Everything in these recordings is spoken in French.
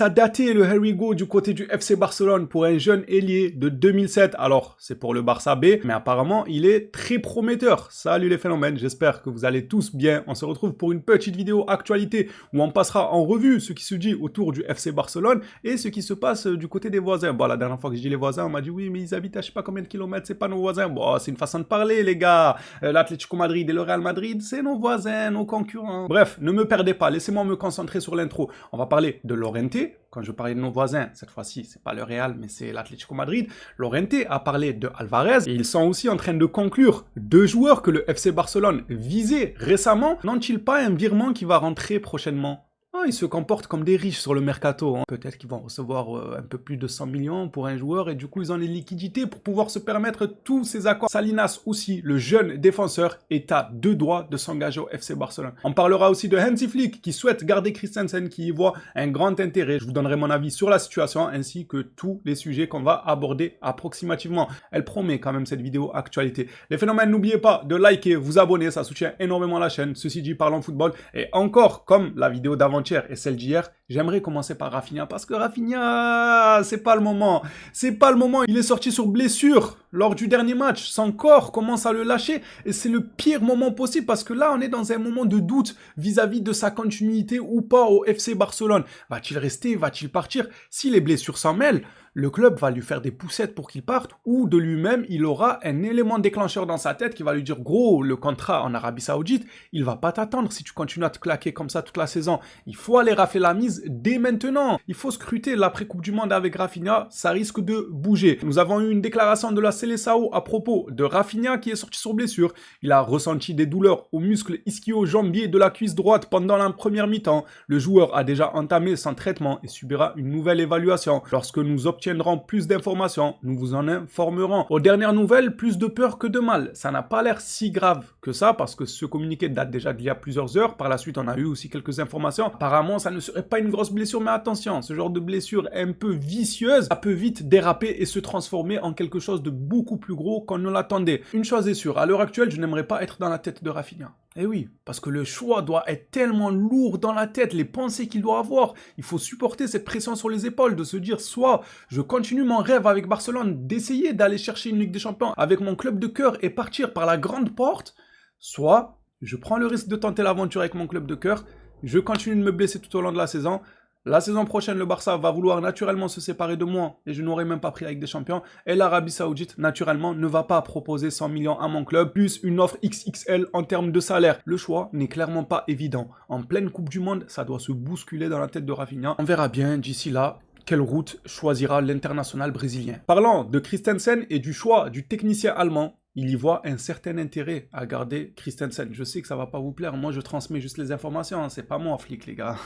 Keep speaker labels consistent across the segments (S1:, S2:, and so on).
S1: Ça daté le Here we go du côté du FC Barcelone pour un jeune ailier de 2007. Alors, c'est pour le Barça B, mais apparemment, il est très prometteur. Salut les phénomènes, j'espère que vous allez tous bien. On se retrouve pour une petite vidéo actualité où on passera en revue ce qui se dit autour du FC Barcelone et ce qui se passe du côté des voisins. Bon, la dernière fois que je dis les voisins, on m'a dit oui, mais ils habitent à je sais pas combien de kilomètres, c'est pas nos voisins. Bon, c'est une façon de parler, les gars. L'Atlético Madrid et le Real Madrid, c'est nos voisins, nos concurrents. Bref, ne me perdez pas, laissez-moi me concentrer sur l'intro. On va parler de Llorente. Quand je parlais de nos voisins, cette fois-ci, c'est pas le Real, mais c'est l'Atlético Madrid. Llorente a parlé de Alvarez et ils sont aussi en train de conclure 2 joueurs que le FC Barcelone visait récemment. N'ont-ils pas un virement qui va rentrer prochainement? Ils se comportent comme des riches sur le mercato. Peut-être qu'ils vont recevoir un peu plus de 100 millions pour un joueur et du coup ils ont les liquidités pour pouvoir se permettre tous ces accords. Salinas aussi, le jeune défenseur, est à 2 doigts de s'engager au FC Barcelone. On parlera aussi de Hansi Flick qui souhaite garder Christensen, qui y voit un grand intérêt. Je vous donnerai mon avis sur la situation ainsi que tous les sujets qu'on va aborder approximativement. Elle promet quand même cette vidéo actualité. Les phénomènes, n'oubliez pas de liker, vous abonner, ça soutient énormément la chaîne. Ceci dit, parlons football. Et encore, comme la vidéo d'avant-hier et celle d'hier, j'aimerais commencer par Rafinha parce que Rafinha, c'est pas le moment. C'est pas le moment. Il est sorti sur blessure lors du dernier match. Son corps commence à le lâcher et c'est le pire moment possible parce que là, on est dans un moment de doute vis-à-vis de sa continuité ou pas au FC Barcelone. Va-t-il rester? Va-t-il partir? Si les blessures s'en mêlent, le club va lui faire des poussettes pour qu'il parte ou de lui-même, il aura un élément déclencheur dans sa tête qui va lui dire « Gros, le contrat en Arabie Saoudite, il va pas t'attendre si tu continues à te claquer comme ça toute la saison. Il faut aller rafler la mise dès maintenant. Il faut scruter l'après-Coupe du Monde avec Rafinha, ça risque de bouger. » Nous avons eu une déclaration de la Seleção à propos de Rafinha qui est sorti sur blessure. Il a ressenti des douleurs aux muscles ischio-jambiers de la cuisse droite pendant la première mi-temps. Le joueur a déjà entamé son traitement et subira une nouvelle évaluation. Lorsque nous obtiendrons plus d'informations, nous vous en informerons. Aux dernières nouvelles, plus de peur que de mal. Ça n'a pas l'air si grave que ça parce que ce communiqué date déjà d'il y a plusieurs heures. Par la suite, on a eu aussi quelques informations. Apparemment, ça ne serait pas une grosse blessure, mais attention, ce genre de blessure un peu vicieuse, ça peut vite déraper et se transformer en quelque chose de beaucoup plus gros qu'on ne l'attendait. Une chose est sûre, à l'heure actuelle, je n'aimerais pas être dans la tête de Rafinha. Eh oui, parce que le choix doit être tellement lourd dans la tête, les pensées qu'il doit avoir. Il faut supporter cette pression sur les épaules, de se dire soit je continue mon rêve avec Barcelone, d'essayer d'aller chercher une Ligue des Champions avec mon club de cœur et partir par la grande porte, soit je prends le risque de tenter l'aventure avec mon club de cœur, je continue de me blesser tout au long de la saison. La saison prochaine, le Barça va vouloir naturellement se séparer de moi et je n'aurai même pas pris avec des champions. Et l'Arabie Saoudite, naturellement, ne va pas proposer 100 millions à mon club, plus une offre XXL en termes de salaire. Le choix n'est clairement pas évident. En pleine Coupe du Monde, ça doit se bousculer dans la tête de Rafinha. On verra bien d'ici là quelle route choisira l'international brésilien. Parlant de Christensen et du choix du technicien allemand, il y voit un certain intérêt à garder Christensen. Je sais que ça va pas vous plaire, moi je transmets juste les informations, c'est pas moi Flick les gars.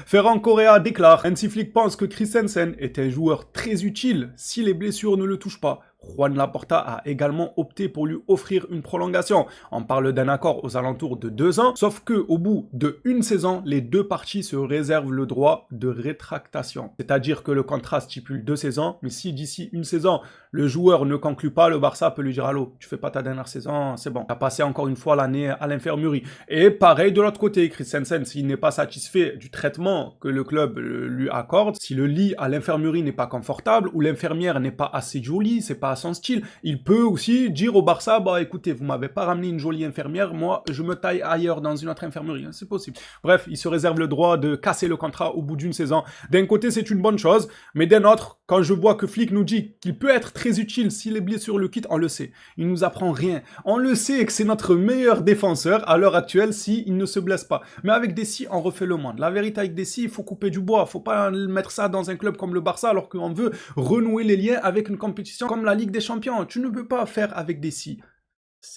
S1: Ferran Correa déclare, Hansi Flick pense que Christensen est un joueur très utile si les blessures ne le touchent pas. Juan Laporta a également opté pour lui offrir une prolongation. On parle d'un accord aux alentours de 2 ans, sauf que au bout de 1 saison, les 2 parties se réservent le droit de rétractation. C'est-à-dire que le contrat stipule 2 saisons, mais si d'ici 1 saison, le joueur ne conclut pas, le Barça peut lui dire « Allô, tu fais pas ta dernière saison, c'est bon. Tu as passé encore une fois l'année à l'infirmerie. » Et pareil de l'autre côté, Christensen, s'il n'est pas satisfait du traitement que le club lui accorde, si le lit à l'infirmerie n'est pas confortable, ou l'infirmière n'est pas assez jolie, c'est pas à son style, il peut aussi dire au Barça, bah écoutez, vous m'avez pas ramené une jolie infirmière, moi je me taille ailleurs dans une autre infirmerie, c'est possible. Bref, il se réserve le droit de casser le contrat au bout d'1 saison. D'un côté, c'est une bonne chose, mais d'un autre, quand je vois que Flick nous dit qu'il peut être très utile si les blessures le quittent, on le sait. Il nous apprend rien. On le sait que c'est notre meilleur défenseur à l'heure actuelle si il ne se blesse pas. Mais avec Dessy, on refait le monde. La vérité avec Dessy, il faut couper du bois. Faut pas mettre ça dans un club comme le Barça alors qu'on veut renouer les liens avec une compétition comme la Ligue des Champions. Tu ne peux pas faire avec Dessy.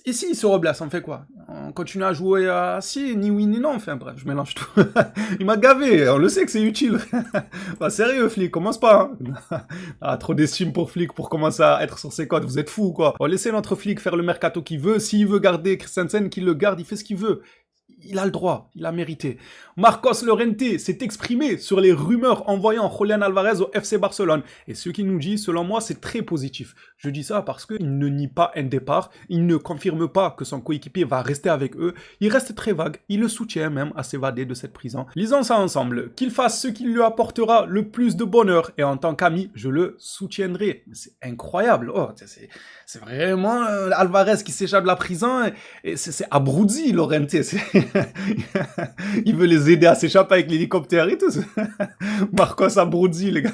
S1: Et si il se reblesse, on fait quoi? On continue à jouer à si, ni oui ni non, enfin bref, je mélange tout. Il m'a gavé, on le sait que c'est utile. Bah, sérieux Flick, commence pas. Hein. Trop d'estime pour Flick pour commencer à être sur ses codes, vous êtes fous quoi. On va laisser notre Flick faire le mercato qu'il veut, s'il veut garder Christensen, qu'il le garde, il fait ce qu'il veut. il a le droit, il a mérité. Marcos Llorente s'est exprimé sur les rumeurs envoyant Julián Álvarez au FC Barcelone. Et ce qu'il nous dit, selon moi, c'est très positif. Je dis ça parce qu'il ne nie pas un départ, il ne confirme pas que son coéquipier va rester avec eux, il reste très vague, il le soutient même à s'évader de cette prison. Lisons ça ensemble, qu'il fasse ce qui lui apportera le plus de bonheur, et en tant qu'ami, je le soutiendrai. C'est incroyable, oh, c'est vraiment Alvarez qui s'échappe de la prison, et c'est Abruzzi, Llorente, il veut les aider à s'échapper avec l'hélicoptère et tout. Marcos Abruzzi, les gars.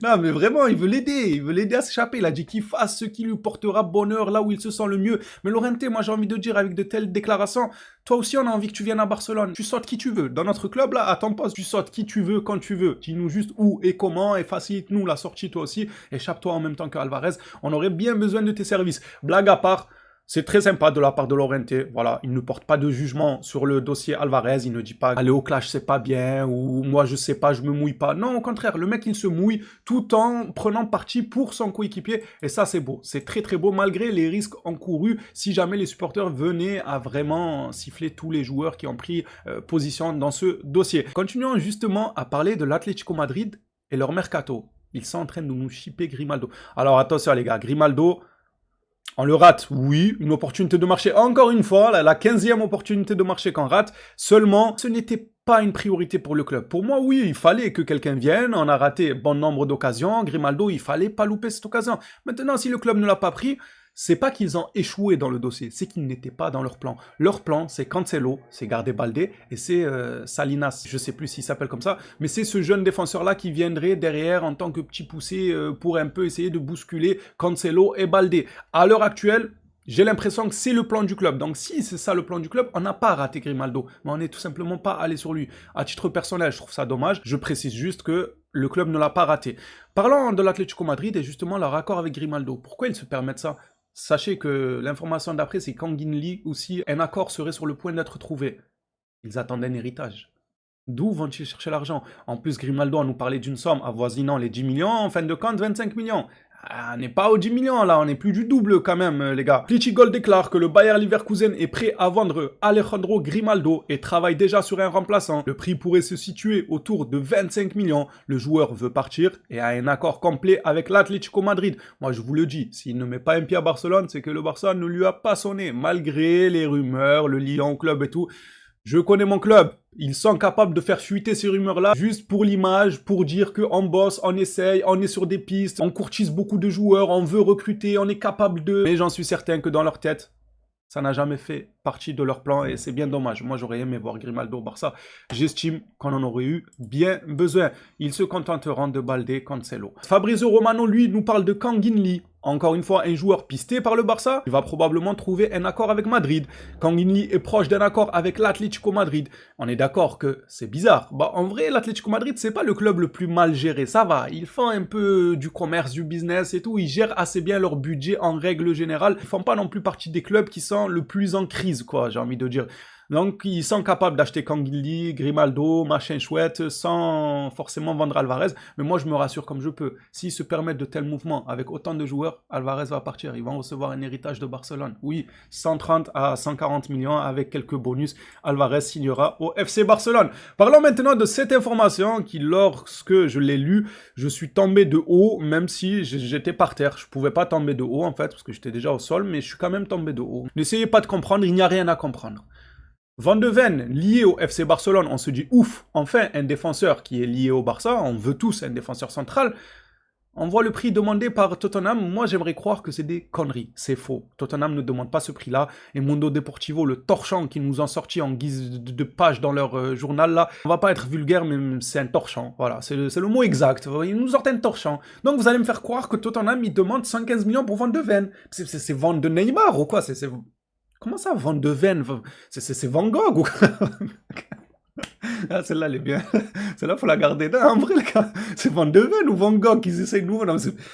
S1: Non, mais vraiment, il veut l'aider à s'échapper. Il a dit qu'il fasse ce qui lui portera bonheur là où il se sent le mieux. Mais Llorente, moi j'ai envie de dire avec de telles déclarations, toi aussi on a envie que tu viennes à Barcelone. Tu sautes qui tu veux. Dans notre club là, à ton poste, tu sautes qui tu veux, quand tu veux. Dis-nous juste où et comment et facilite-nous la sortie toi aussi. Échappe-toi en même temps qu'Alvarez. On aurait bien besoin de tes services. Blague à part, c'est très sympa de la part de Llorente, voilà, il ne porte pas de jugement sur le dossier Alvarez, il ne dit pas « Aller au clash, c'est pas bien » ou « Moi, je sais pas, je me mouille pas ». Non, au contraire, le mec, il se mouille tout en prenant parti pour son coéquipier, et ça, c'est beau. C'est très très beau, malgré les risques encourus si jamais les supporters venaient à vraiment siffler tous les joueurs qui ont pris position dans ce dossier. Continuons justement à parler de l'Atlético Madrid et leur mercato. Ils sont en train de nous shipper Grimaldo. Alors attention les gars, Grimaldo... On le rate, oui, une opportunité de marché. Encore une fois, la 15e opportunité de marché qu'on rate. Seulement, ce n'était pas une priorité pour le club. Pour moi, oui, il fallait que quelqu'un vienne. On a raté bon nombre d'occasions. Grimaldo, il fallait pas louper cette occasion. Maintenant, si le club ne l'a pas pris, c'est pas qu'ils ont échoué dans le dossier, c'est qu'ils n'étaient pas dans leur plan. Leur plan, c'est Cancelo, c'est garder Baldé, et c'est Salinas, je sais plus s'il s'appelle comme ça, mais c'est ce jeune défenseur-là qui viendrait derrière en tant que petit poussé pour un peu essayer de bousculer Cancelo et Baldé. À l'heure actuelle, j'ai l'impression que c'est le plan du club. Donc si c'est ça le plan du club, on n'a pas raté Grimaldo, mais on n'est tout simplement pas allé sur lui. À titre personnel, je trouve ça dommage. Je précise juste que le club ne l'a pas raté. Parlons de l'Atlético Madrid et justement leur accord avec Grimaldo. Pourquoi ils se permettent ça ? Sachez que l'information d'après, c'est qu'Anguin Lee aussi, un accord serait sur le point d'être trouvé. Ils attendent un héritage. D'où vont-ils chercher l'argent? En plus, Grimaldo a nous parlé d'une somme avoisinant les 10 millions, en fin de compte, 25 millions. On n'est pas aux 10 millions là, on est plus du double quand même les gars. Plichigol déclare que le Bayer Leverkusen est prêt à vendre Alejandro Grimaldo et travaille déjà sur un remplaçant. Le prix pourrait se situer autour de 25 millions. Le joueur veut partir et a un accord complet avec l'Atlético Madrid. Moi je vous le dis, s'il ne met pas un pied à Barcelone, c'est que le Barça ne lui a pas sonné. Malgré les rumeurs, le Lyon club et tout. Je connais mon club. Ils sont capables de faire fuiter ces rumeurs-là juste pour l'image, pour dire qu'on bosse, on essaye, on est sur des pistes, on courtise beaucoup de joueurs, on veut recruter, on est capable de... Mais j'en suis certain que dans leur tête, ça n'a jamais fait partie de leur plan et c'est bien dommage. Moi, j'aurais aimé voir Grimaldo au Barça. J'estime qu'on en aurait eu bien besoin. Ils se contenteront de Baldé, Cancelo. Fabrizio Romano, lui, nous parle de Kangin Lee. Encore une fois, un joueur pisté par le Barça. Il va probablement trouver un accord avec Madrid. Kangin Lee est proche d'un accord avec l'Atlético Madrid. On est d'accord que c'est bizarre. Bah, en vrai, l'Atlético Madrid, c'est pas le club le plus mal géré. Ça va. Ils font un peu du commerce, du business et tout. Ils gèrent assez bien leur budget en règle générale. Ils font pas non plus partie des clubs qui sont le plus en crise, quoi, j'ai envie de dire. Donc, ils sont capables d'acheter Kangin Lee, Grimaldo, machin chouette, sans forcément vendre Alvarez. Mais moi, je me rassure comme je peux. S'ils se permettent de tels mouvements avec autant de joueurs, Alvarez va partir. Ils vont recevoir un héritage de Barcelone. Oui, 130 à 140 millions avec quelques bonus. Alvarez signera au FC Barcelone. Parlons maintenant de cette information qui, lorsque je l'ai lue, je suis tombé de haut, même si j'étais par terre. Je pouvais pas tomber de haut, en fait, parce que j'étais déjà au sol, mais je suis quand même tombé de haut. N'essayez pas de comprendre, il n'y a rien à comprendre. Van de Ven, lié au FC Barcelone, on se dit ouf, enfin un défenseur qui est lié au Barça, on veut tous un défenseur central. On voit le prix demandé par Tottenham, moi j'aimerais croire que c'est des conneries, c'est faux. Tottenham ne demande pas ce prix-là, et Mundo Deportivo, le torchon qu'ils nous ont sorti en guise de page dans leur journal là, on va pas être vulgaire mais c'est un torchon, voilà, c'est le mot exact, ils nous sortent un torchon. Donc vous allez me faire croire que Tottenham il demande 115 millions pour Van de Ven, c'est vendre de Neymar ou quoi, Comment ça, Van de Ven? C'est Van Gogh ou quoi? Ah, celle-là, elle est bien. Celle-là, faut la garder. Non, en vrai, les gars, c'est Van de Ven ou Van Gogh qu'ils essayent de nous.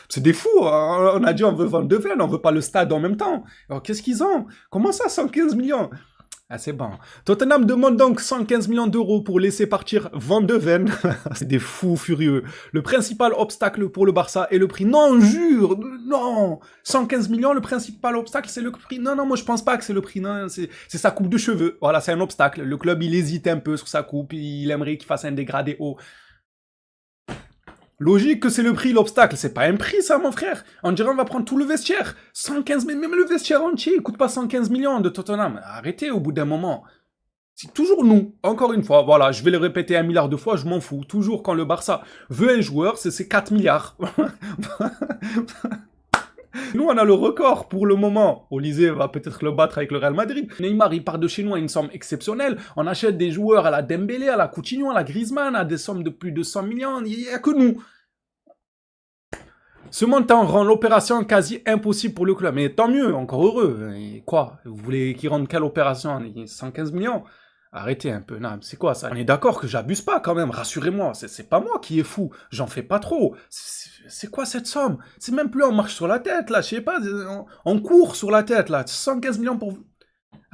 S1: C'est des fous. Hein. On a dit on veut Van de Ven, on veut pas le stade en même temps. Alors, qu'est-ce qu'ils ont? Comment ça, 115 millions? Ah, c'est bon. Tottenham demande donc 115 millions d'euros pour laisser partir Van de Ven. C'est des fous furieux. Le principal obstacle pour le Barça est le prix. Non, jure, non. 115 millions, le principal obstacle, c'est le prix. Non, non, moi je pense pas que c'est le prix. Non, c'est sa coupe de cheveux. Voilà, c'est un obstacle. Le club, il hésite un peu sur sa coupe. Il aimerait qu'il fasse un dégradé haut. Logique que c'est le prix, l'obstacle. C'est pas un prix, ça, mon frère. On dirait on va prendre tout le vestiaire. 115 millions, même le vestiaire entier, il coûte pas 115 millions de Tottenham. Arrêtez au bout d'un moment. C'est toujours nous. Encore une fois, voilà, je vais le répéter 1 milliard de fois, je m'en fous. Toujours quand le Barça veut un joueur, c'est 4 milliards. Nous, on a le record pour le moment. Olysée va peut-être le battre avec le Real Madrid. Neymar, il part de chez nous à une somme exceptionnelle. On achète des joueurs à la Dembélé, à la Coutinho, à la Griezmann, à des sommes de plus de 100 millions. Il n'y a que nous. Ce montant rend l'opération quasi impossible pour le club. Mais tant mieux, encore heureux. Et quoi? Vous voulez qu'il rende quelle opération? 115 millions? Arrêtez un peu, non, c'est quoi ça? On est d'accord que j'abuse pas quand même, rassurez-moi, c'est pas moi qui est fou, j'en fais pas trop. C'est quoi cette somme? C'est même plus on marche sur la tête là, je sais pas, on court sur la tête là, 115 millions pour...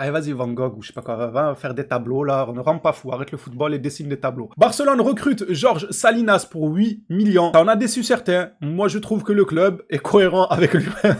S1: Allez, vas-y, Van Gogh, ou je sais pas quoi, va faire des tableaux, là, on ne rend pas fou, arrête le football et dessine des tableaux. Barcelone recrute Georges Salinas pour 8 millions. Ça en a déçu certains. Moi, je trouve que le club est cohérent avec lui-même.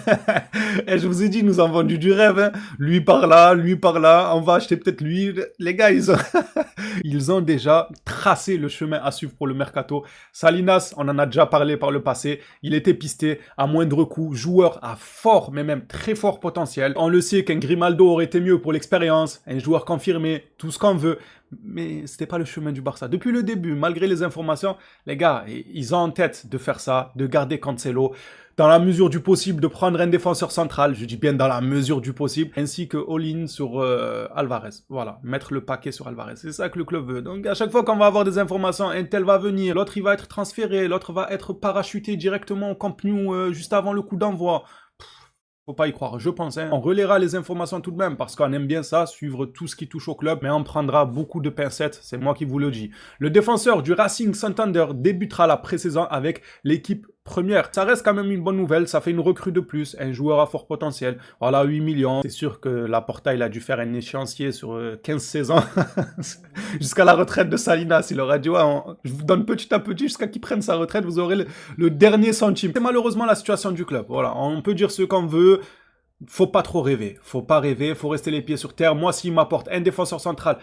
S1: Et je vous ai dit, nous avons vendu du rêve, hein. Lui par là, on va acheter peut-être lui. Les gars, ils ont déjà tracé le chemin à suivre pour le mercato. Salinas, on en a déjà parlé par le passé, il était pisté à moindre coût, joueur à fort, mais même très fort potentiel. On le sait qu'un Grimaldo aurait été mieux pour l'expérience, un joueur confirmé, tout ce qu'on veut, mais c'était pas le chemin du Barça. Depuis le début, malgré les informations, les gars, ils ont en tête de faire ça, de garder Cancelo, dans la mesure du possible, de prendre un défenseur central, je dis bien dans la mesure du possible, ainsi que all-in sur Alvarez. Voilà, mettre le paquet sur Alvarez. C'est ça que le club veut. Donc à chaque fois qu'on va avoir des informations, un tel va venir, l'autre il va être transféré, l'autre va être parachuté directement au Camp Nou juste avant le coup d'envoi. Faut pas y croire, je pense. Hein. On relaiera les informations tout de même, parce qu'on aime bien ça, suivre tout ce qui touche au club, mais on prendra beaucoup de pincettes, c'est moi qui vous le dis. Le défenseur du Racing Santander débutera la pré-saison avec l'équipe première. Ça reste quand même une bonne nouvelle, ça fait une recrue de plus, un joueur à fort potentiel. Voilà, 8 millions. C'est sûr que Laporta, il a dû faire un échéancier sur 15 saisons, jusqu'à la retraite de Salinas. Il aura dit, ouais, je vous donne petit à petit jusqu'à qu'il prenne sa retraite, vous aurez le dernier centime. C'est malheureusement la situation du club. Voilà, on peut dire ce qu'on veut. Faut pas trop rêver, faut pas rêver, faut rester les pieds sur terre. Moi, s'il m'apporte un défenseur central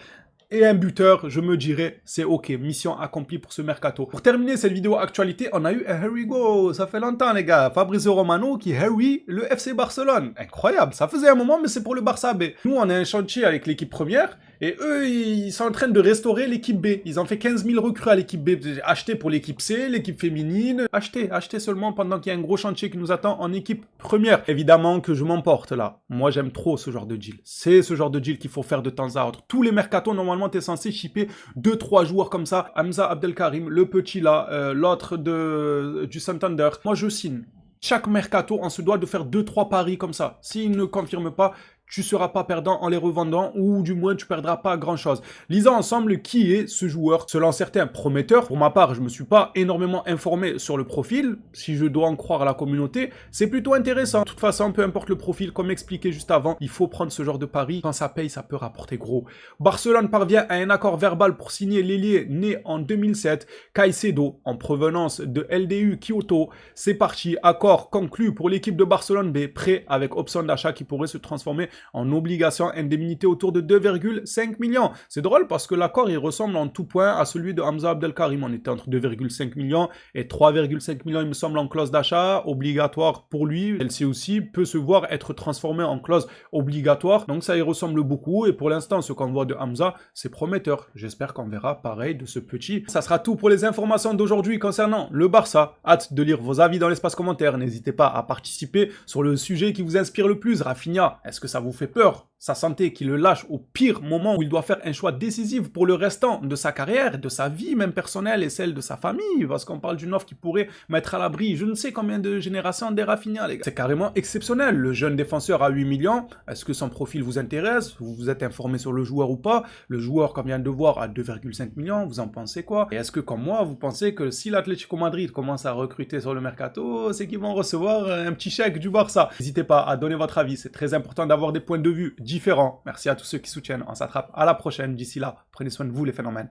S1: et un buteur, je me dirais, c'est ok, mission accomplie pour ce mercato. Pour terminer cette vidéo actualité, on a eu un Here we go, ça fait longtemps les gars, Fabrizio Romano qui Harry le FC Barcelone. Incroyable, ça faisait un moment, mais c'est pour le Barça B. Nous, on a un chantier avec l'équipe première, et eux, ils sont en train de restaurer l'équipe B. Ils ont fait 15 000 recrues à l'équipe B. Acheter pour l'équipe C, l'équipe féminine. Acheter seulement pendant qu'il y a un gros chantier qui nous attend en équipe première. Évidemment que je m'emporte là. Moi, j'aime trop ce genre de deal. C'est ce genre de deal qu'il faut faire de temps à autre. Tous les mercatos, normalement, t'es censé shipper 2-3 joueurs comme ça. Hamza Abdelkarim, le petit là, l'autre du Santander. Moi, je signe. Chaque mercato, on se doit de faire 2-3 paris comme ça. S'il ne confirme pas, tu seras pas perdant en les revendant, ou du moins tu perdras pas grand chose. Lisons ensemble qui est ce joueur, selon certains prometteurs. Pour ma part, je me suis pas énormément informé sur le profil, si je dois en croire la communauté, c'est plutôt intéressant. De toute façon, peu importe le profil, comme expliqué juste avant, il faut prendre ce genre de pari. Quand ça paye, ça peut rapporter gros. Barcelone parvient à un accord verbal pour signer l'ailier né en 2007, Caicedo, en provenance de LDU Kyoto. C'est parti, accord conclu pour l'équipe de Barcelone B, prêt avec option d'achat qui pourrait se transformer en obligation indemnité autour de 2,5 millions. C'est drôle parce que l'accord il ressemble en tout point à celui de Hamza Abdelkarim. On était entre 2,5 millions et 3,5 millions il me semble en clause d'achat obligatoire pour lui. Celle-ci aussi peut se voir être transformée en clause obligatoire. Donc ça y ressemble beaucoup et pour l'instant ce qu'on voit de Hamza c'est prometteur. J'espère qu'on verra pareil de ce petit. Ça sera tout pour les informations d'aujourd'hui concernant le Barça. Hâte de lire vos avis dans l'espace commentaire. N'hésitez pas à participer sur le sujet qui vous inspire le plus. Rafinha, est-ce que ça vous fait peur? Sa santé qui le lâche au pire moment où il doit faire un choix décisif pour le restant de sa carrière, de sa vie même personnelle et celle de sa famille, parce qu'on parle d'une offre qui pourrait mettre à l'abri je ne sais combien de générations des Rafinha, les gars. C'est carrément exceptionnel, le jeune défenseur à 8 millions, est-ce que son profil vous intéresse? Vous vous êtes informé sur le joueur ou pas? Le joueur qu'on vient de voir à 2,5 millions, vous en pensez quoi? Et est-ce que comme moi, vous pensez que si l'Atlético Madrid commence à recruter sur le mercato, c'est qu'ils vont recevoir un petit chèque du Barça? N'hésitez pas à donner votre avis, c'est très important d'avoir des points de vue différent. Merci à tous ceux qui soutiennent. On s'attrape à la prochaine. D'ici là, prenez soin de vous les phénomènes.